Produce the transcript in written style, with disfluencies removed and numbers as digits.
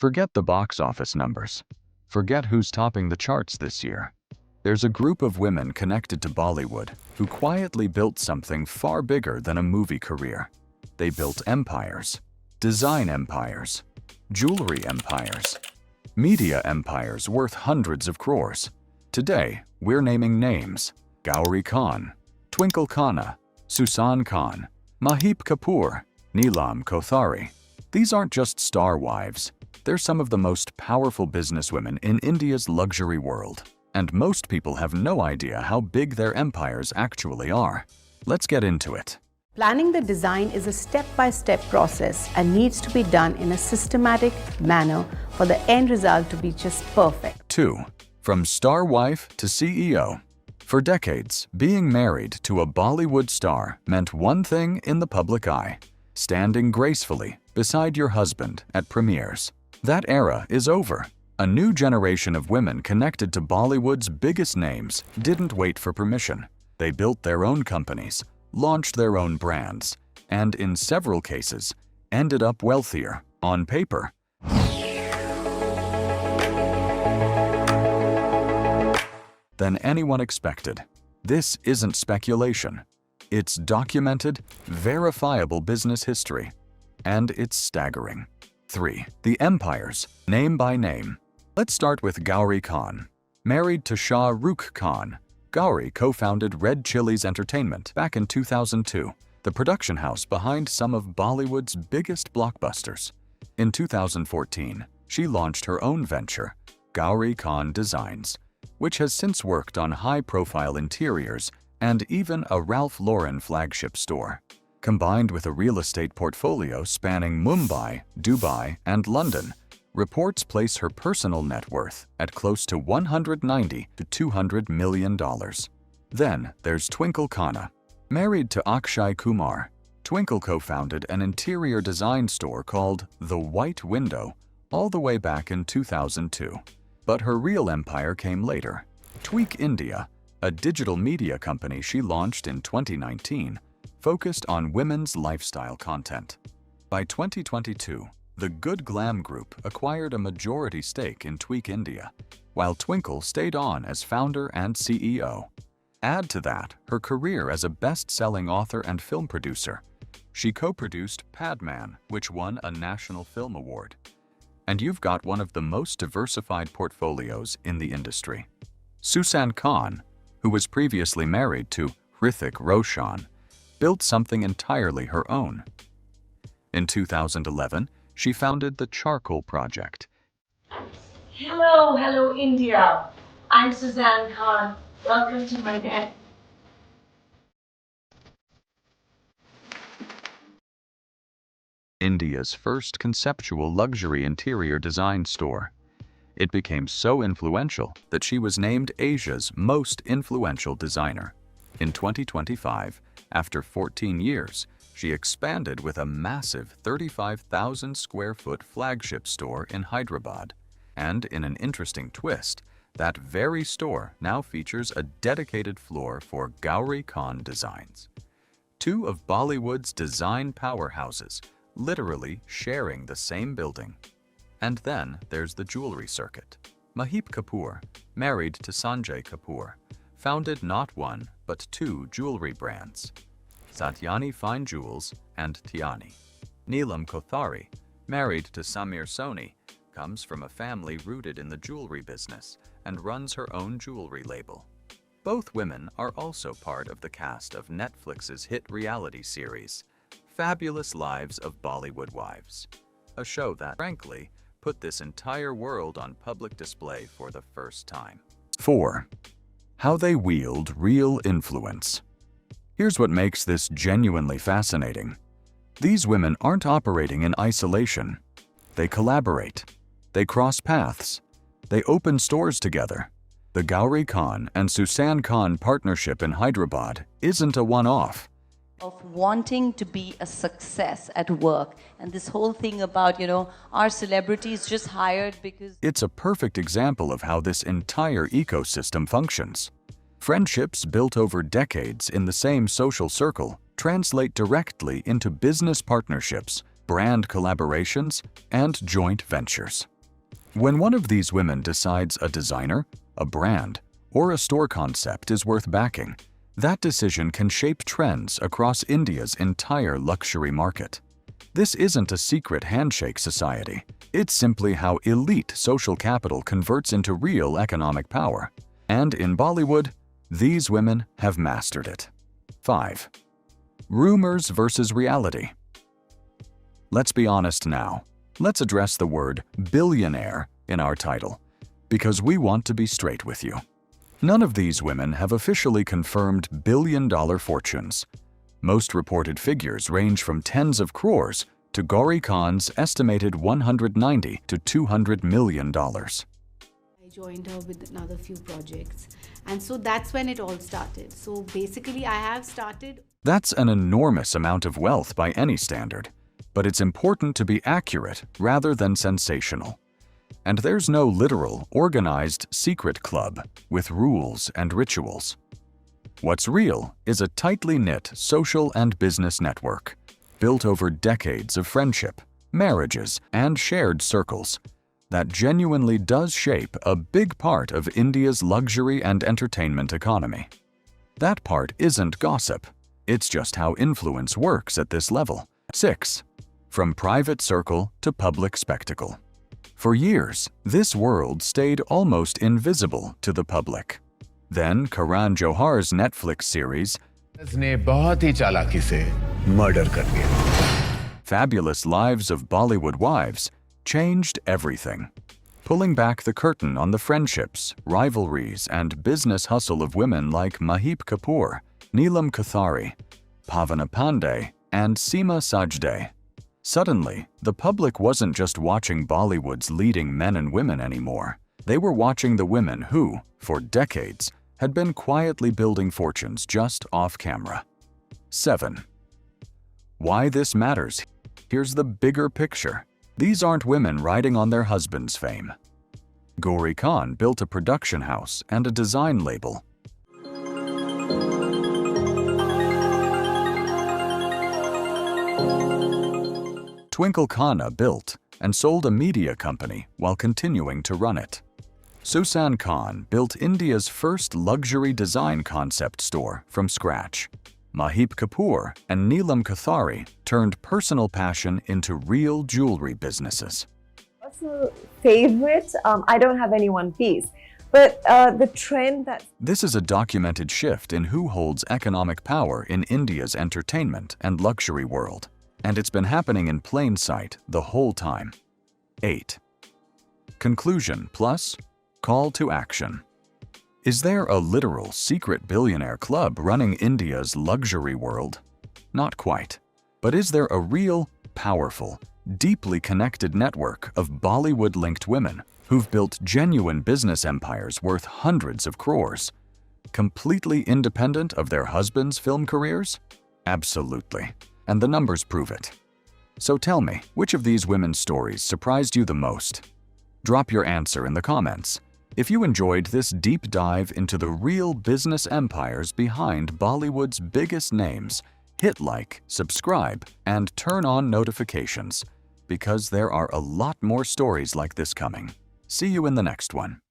Forget the box office numbers. Forget who's topping the charts this year. There's a group of women connected to Bollywood who quietly built something far bigger than a movie career. They built empires, design empires, jewelry empires, media empires worth hundreds of crores. Today, we're naming names: Gauri Khan, Twinkle Khanna, Sussanne Khan, Maheep Kapoor, Neelam Kothari. These aren't just star wives. They're some of the most powerful businesswomen in India's luxury world. And most people have no idea how big their empires actually are. Let's get into it. Planning the design is a step-by-step process and needs to be done in a systematic manner for the end result to be just perfect. 2. From star wife to CEO. For decades, being married to a Bollywood star meant one thing in the public eye: standing gracefully beside your husband at premieres. That era is over. A new generation of women connected to Bollywood's biggest names didn't wait for permission. They built their own companies, launched their own brands, and in several cases, ended up wealthier on paper than anyone expected. This isn't speculation. It's documented, verifiable business history. And it's staggering. 3. The empires, name by name. Let's start with Gauri Khan. Married to Shah Rukh Khan, Gauri co-founded Red Chillies Entertainment back in 2002, the production house behind some of Bollywood's biggest blockbusters. In 2014, she launched her own venture, Gauri Khan Designs, which has since worked on high-profile interiors and even a Ralph Lauren flagship store. Combined with a real estate portfolio spanning Mumbai, Dubai, and London, reports place her personal net worth at close to $190 to $200 million. Then there's Twinkle Khanna. Married to Akshay Kumar, Twinkle co-founded an interior design store called The White Window all the way back in 2002. But her real empire came later. Tweak India, a digital media company she launched in 2019, focused on women's lifestyle content. By 2022, the Good Glam Group acquired a majority stake in Tweak India, while Twinkle stayed on as founder and CEO. Add to that her career as a best-selling author and film producer. She co-produced Padman, which won a National Film Award. And you've got one of the most diversified portfolios in the industry. Sussanne Khan, who was previously married to Hrithik Roshan, built something entirely her own. In 2011, she founded the Charcoal Project. Hello India. I'm Sussanne Khan. Welcome to my net. India's first conceptual luxury interior design store. It became so influential that she was named Asia's most influential designer. In 2025, after 14 years, she expanded with a massive 35,000 square foot flagship store in Hyderabad. And in an interesting twist, that very store now features a dedicated floor for Gauri Khan Designs. Two of Bollywood's design powerhouses, literally sharing the same building. And then there's the jewelry circuit. Maheep Kapoor, married to Sanjay Kapoor, founded not one, but two jewelry brands, Satyani Fine Jewels and Tyaani. Neelam Kothari, married to Samir Soni, comes from a family rooted in the jewelry business and runs her own jewelry label. Both women are also part of the cast of Netflix's hit reality series, Fabulous Lives of Bollywood Wives, a show that, frankly, put this entire world on public display for the first time. 4. How they wield real influence. Here's what makes this genuinely fascinating. These women aren't operating in isolation. They collaborate. They cross paths. They open stores together. The Gauri Khan and Sussanne Khan partnership in Hyderabad isn't a one-off. Of wanting to be a success at work, and this whole thing about, our celebrities just hired because... It's a perfect example of how this entire ecosystem functions. Friendships built over decades in the same social circle translate directly into business partnerships, brand collaborations, and joint ventures. When one of these women decides a designer, a brand, or a store concept is worth backing, that decision can shape trends across India's entire luxury market. This isn't a secret handshake society. It's simply how elite social capital converts into real economic power. And in Bollywood, these women have mastered it. 5. Rumors versus reality. Let's be honest now. Let's address the word billionaire in our title, because we want to be straight with you. None of these women have officially confirmed billion-dollar fortunes. Most reported figures range from tens of crores to Gauri Khan's estimated $190 to $200 million. I joined her with another few projects, and so that's when it all started. So basically I have started. That's an enormous amount of wealth by any standard, but it's important to be accurate rather than sensational. And there's no literal, organized secret club with rules and rituals. What's real is a tightly knit social and business network, built over decades of friendship, marriages, and shared circles, that genuinely does shape a big part of India's luxury and entertainment economy. That part isn't gossip, it's just how influence works at this level. 6. From private circle to public spectacle. For years, this world stayed almost invisible to the public. Then Karan Johar's Netflix series ने बहुत ही चालाकी से murder कर दिया. Fabulous Lives of Bollywood Wives changed everything, pulling back the curtain on the friendships, rivalries, and business hustle of women like Maheep Kapoor, Neelam Kothari, Pavana Pandey, and Seema Sajde. Suddenly, the public wasn't just watching Bollywood's leading men and women anymore. They were watching the women who, for decades, had been quietly building fortunes just off camera. 7. Why this matters? Here's the bigger picture. These aren't women riding on their husband's fame. Gauri Khan built a production house and a design label. Twinkle Khanna built and sold a media company while continuing to run it. Sussanne Khan built India's first luxury design concept store from scratch. Maheep Kapoor and Neelam Kothari turned personal passion into real jewelry businesses. Personal favorite, I don't have any one piece, but the trend that... This is a documented shift in who holds economic power in India's entertainment and luxury world, and it's been happening in plain sight the whole time. 8. Conclusion plus call to action. Is there a literal secret billionaire club running India's luxury world? Not quite. But is there a real, powerful, deeply connected network of Bollywood-linked women who've built genuine business empires worth hundreds of crores, completely independent of their husbands' film careers? Absolutely. And the numbers prove it. So tell me, which of these women's stories surprised you the most? Drop your answer in the comments. If you enjoyed this deep dive into the real business empires behind Bollywood's biggest names, hit like, subscribe, and turn on notifications, because there are a lot more stories like this coming. See you in the next one.